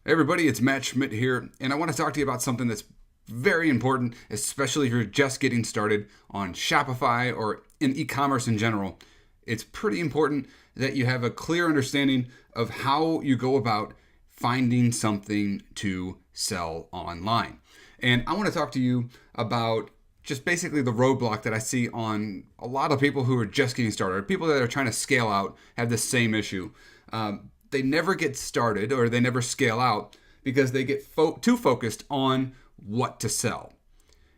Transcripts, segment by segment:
Hey everybody, it's Matt Schmidt here, and I want to talk to you about something that's very important, especially if you're just getting started on Shopify or in e-commerce in general. It's pretty important that you have a clear understanding of how you go about finding something to sell online. And I want to talk to you about just basically the roadblock that I see on a lot of people who are just getting started, or people that are trying to scale out have the same issue. They never get started or they never scale out because they get too focused on what to sell.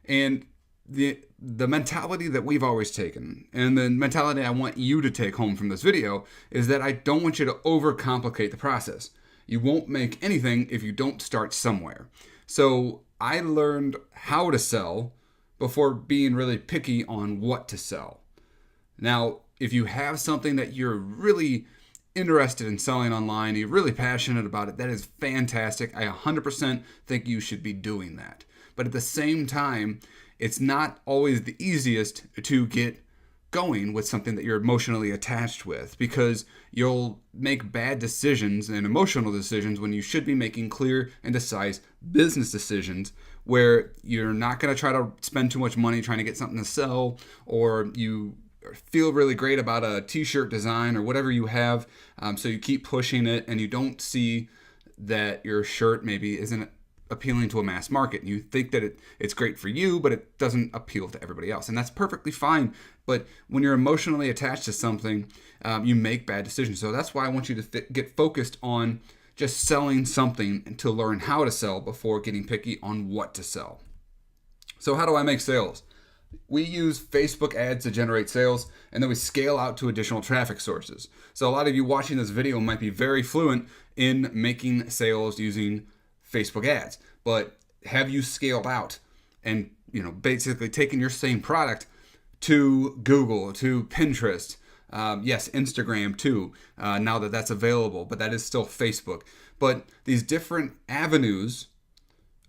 And the mentality that we've always taken, and the mentality I want you to take home from this video, is that I don't want you to overcomplicate the process. You won't make anything if you don't start somewhere. So I learned how to sell before being really picky on what to sell. Now, if you have something that you're really interested in selling online, you're really passionate about it, that is fantastic. I 100% think you should be doing that. But at the same time, it's not always the easiest to get going with something that you're emotionally attached with, because you'll make bad decisions and emotional decisions when you should be making clear and concise business decisions, where you're not going to try to spend too much money trying to get something to sell, or you feel really great about a t-shirt design or whatever you have, so you keep pushing it and you don't see that your shirt maybe isn't appealing to a mass market. You think that it's great for you, but it doesn't appeal to everybody else, and that's perfectly fine. But when you're emotionally attached to something, you make bad decisions. So that's why I want you to get focused on just selling something and to learn how to sell before getting picky on what to sell. So how do I make sales? We use Facebook ads to generate sales, and then we scale out to additional traffic sources. So a lot of you watching this video might be very fluent in making sales using Facebook ads, but have you scaled out and basically taken your same product to Google, to Pinterest, yes, Instagram too, now that that's available, but that is still Facebook. But these different avenues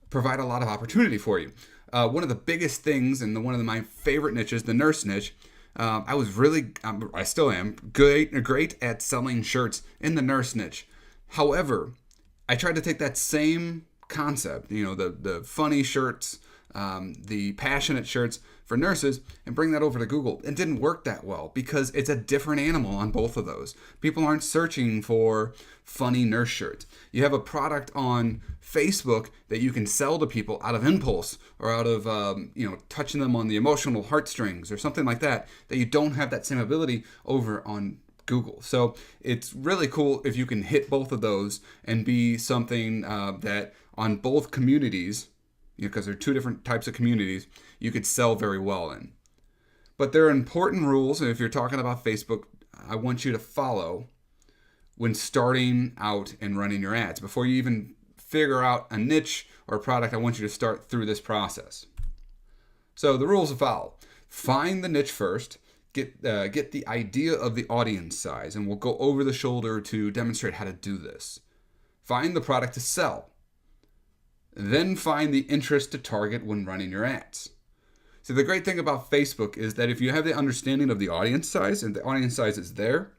provide a lot of opportunity for you. One of the biggest things, and one of my favorite niches, the nurse niche, I still am great at selling shirts in the nurse niche. However, I tried to take that same concept, the funny shirts, the passionate shirts for nurses, and bring that over to Google. It didn't work that well because it's a different animal on both of those. People aren't searching for funny nurse shirts. You have a product on Facebook that you can sell to people out of impulse, or out of touching them on the emotional heartstrings or something like that you don't have that same ability over on Google. So it's really cool if you can hit both of those and be something that on both communities, because there are two different types of communities, you could sell very well in. But there are important rules, and if you're talking about Facebook, I want you to follow when starting out and running your ads. Before you even figure out a niche or a product, I want you to start through this process. So the rules to follow: find the niche first. Get the idea of the audience size, and we'll go over the shoulder to demonstrate how to do this. Find the product to sell. Then find the interest to target when running your ads. So the great thing about Facebook is that if you have the understanding of the audience size, and the audience size is there,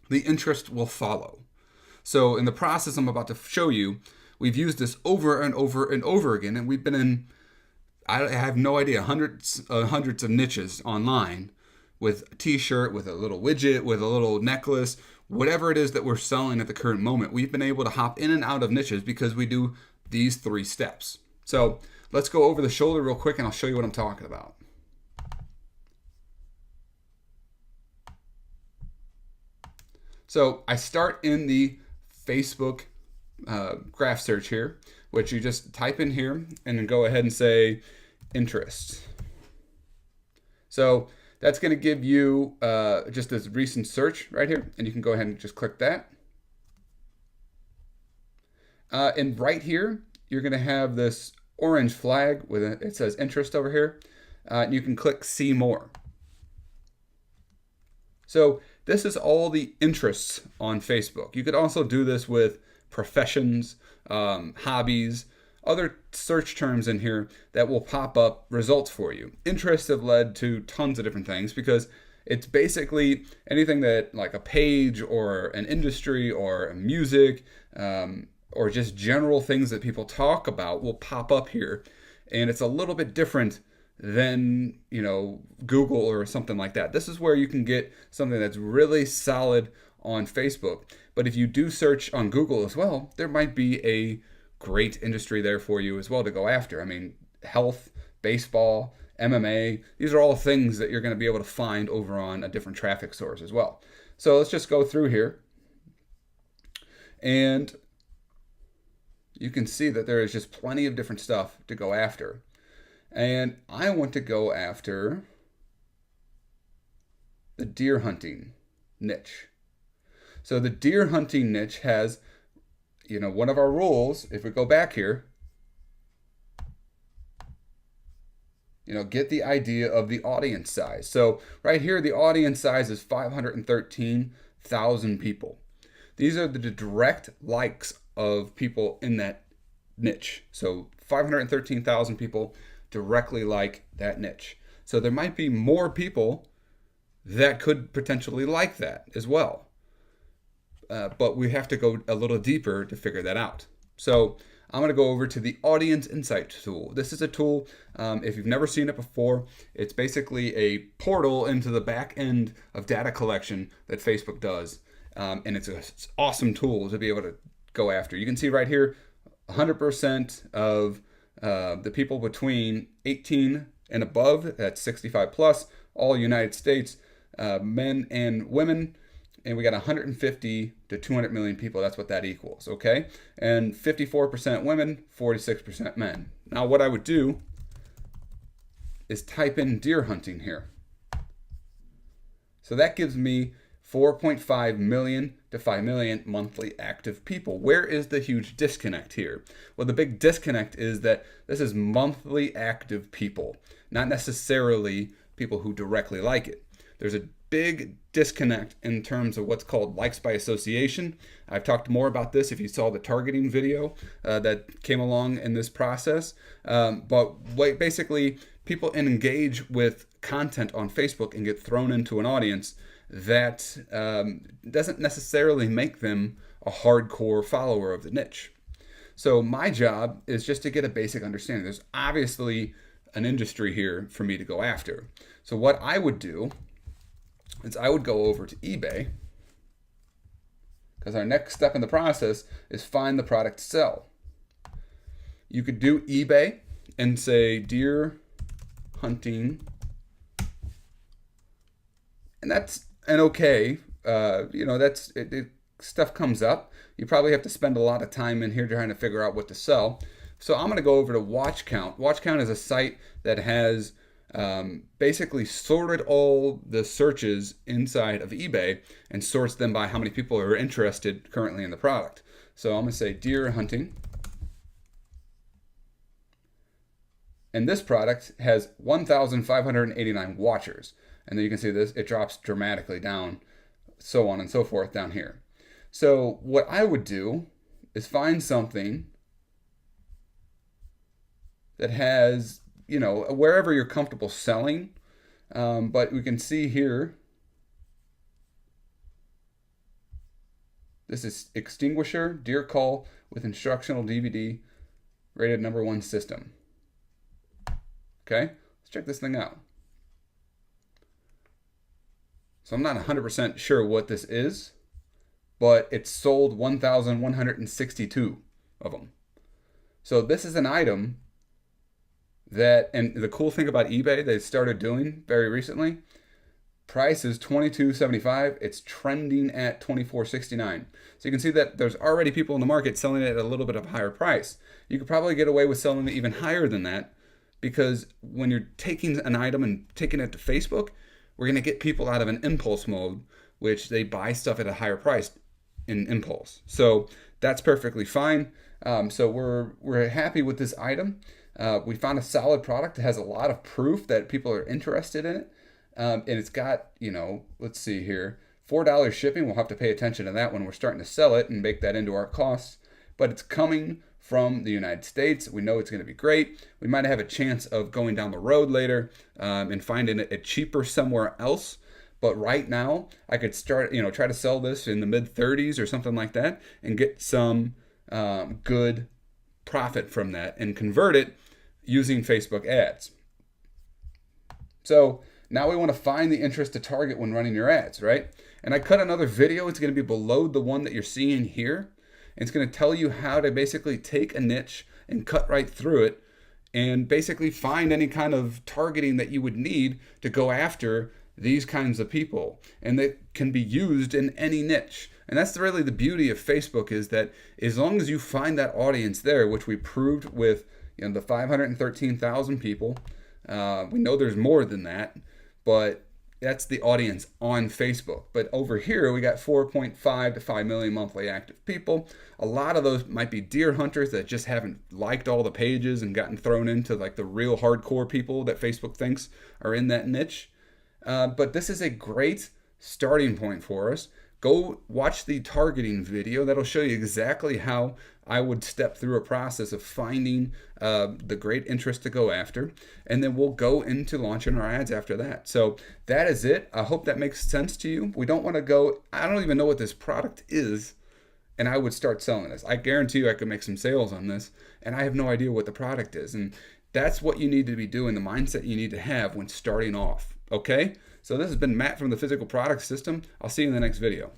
the interest will follow. So in the process I'm about to show you, we've used this over and over and over again, and we've been in, I have no idea, hundreds of niches online, with a t-shirt, with a little widget, with a little necklace, whatever it is that we're selling at the current moment. We've been able to hop in and out of niches because we do these 3 steps. So let's go over the shoulder real quick and I'll show you what I'm talking about. So I start in the Facebook graph search here, which you just type in here and then go ahead and say interest. So that's going to give you just this recent search right here, and you can go ahead and just click that. And right here, you're going to have this orange flag with it says interest over here. And you can click see more. So this is all the interests on Facebook. You could also do this with professions, hobbies, other search terms in here that will pop up results for you. Interests have led to tons of different things because it's basically anything that, like a page or an industry or music, or just general things that people talk about will pop up here. And it's a little bit different than, Google or something like that. This is where you can get something that's really solid on Facebook. But if you do search on Google as well, there might be a great industry there for you as well to go after. I mean, health, baseball, MMA, these are all things that you're going to be able to find over on a different traffic source as well. So let's just go through here. And you can see that there is just plenty of different stuff to go after. And I want to go after the deer hunting niche. So the deer hunting niche has, one of our rules, if we go back here, get the idea of the audience size. So right here, the audience size is 513,000 people. These are the direct likes of people in that niche. So 513,000 people directly like that niche. So there might be more people that could potentially like that as well. But we have to go a little deeper to figure that out. So I'm going to go over to the Audience Insight tool. This is a tool, if you've never seen it before, it's basically a portal into the back end of data collection that Facebook does. And it's an awesome tool to be able to go after. You can see right here, 100% of the people between 18 and above, that's 65 plus, all United States, men and women, and we got 150 to 200 million people. That's what that equals, okay? And 54% women, 46% men. Now what I would do is type in deer hunting here. So that gives me 4.5 million to 5 million monthly active people. Where is the huge disconnect here? Well, the big disconnect is that this is monthly active people, not necessarily people who directly like it. There's a big disconnect in terms of what's called likes by association. I've talked more about this if you saw the targeting video that came along in this process. But basically, people engage with content on Facebook and get thrown into an audience that doesn't necessarily make them a hardcore follower of the niche. So my job is just to get a basic understanding. There's obviously an industry here for me to go after. So what I would do is I would go over to eBay, because our next step in the process is find the product to sell. You could do eBay and say deer hunting, and that's an okay, that's it, stuff comes up. You probably have to spend a lot of time in here trying to figure out what to sell. So I'm going to go over to Watch Count. Watch Count is a site that has basically sorted all the searches inside of eBay and sorts them by how many people are interested currently in the product. So I'm going to say deer hunting. And this product has 1,589 watchers. And then you can see this, it drops dramatically down, so on and so forth down here. So what I would do is find something that has, wherever you're comfortable selling. But we can see here, this is extinguisher, deer call with instructional DVD, rated #1 system. Okay, let's check this thing out. So I'm not 100% sure what this is, but it's sold 1,162 of them. So this is an item that, and the cool thing about eBay they started doing very recently, price is $22.75. It's trending at $24.69. So you can see that there's already people in the market selling it at a little bit of a higher price. You could probably get away with selling it even higher than that, because when you're taking an item and taking it to Facebook, we're going to get people out of an impulse mode, which they buy stuff at a higher price in impulse. So that's perfectly fine. So we're happy with this item. We found a solid product that has a lot of proof that people are interested in it. And it's got, let's see here, $4 shipping. We'll have to pay attention to that when we're starting to sell it and make that into our costs. But it's coming from the United States. We know it's going to be great. We might have a chance of going down the road later and finding it cheaper somewhere else. But right now, I could start, try to sell this in the mid 30s or something like that and get some good profit from that and convert it using Facebook ads. So now we want to find the interest to target when running your ads, right? And I cut another video. It's going to be below the one that you're seeing here. It's going to tell you how to basically take a niche and cut right through it and basically find any kind of targeting that you would need to go after these kinds of people. And that can be used in any niche. And that's really the beauty of Facebook, is that as long as you find that audience there, which we proved with the 513,000 people, we know there's more than that, but that's the audience on Facebook. But over here, we got 4.5 to 5 million monthly active people. A lot of those might be deer hunters that just haven't liked all the pages and gotten thrown into like the real hardcore people that Facebook thinks are in that niche. But this is a great starting point for us. Go watch the targeting video. That'll show you exactly how I would step through a process of finding the great interest to go after. And then we'll go into launching our ads after that. So that is it. I hope that makes sense to you. We don't want to go, I don't even know what this product is, and I would start selling this. I guarantee you I could make some sales on this, and I have no idea what the product is. And that's what you need to be doing, the mindset you need to have when starting off. Okay? So this has been Matt from the Physical Product System. I'll see you in the next video.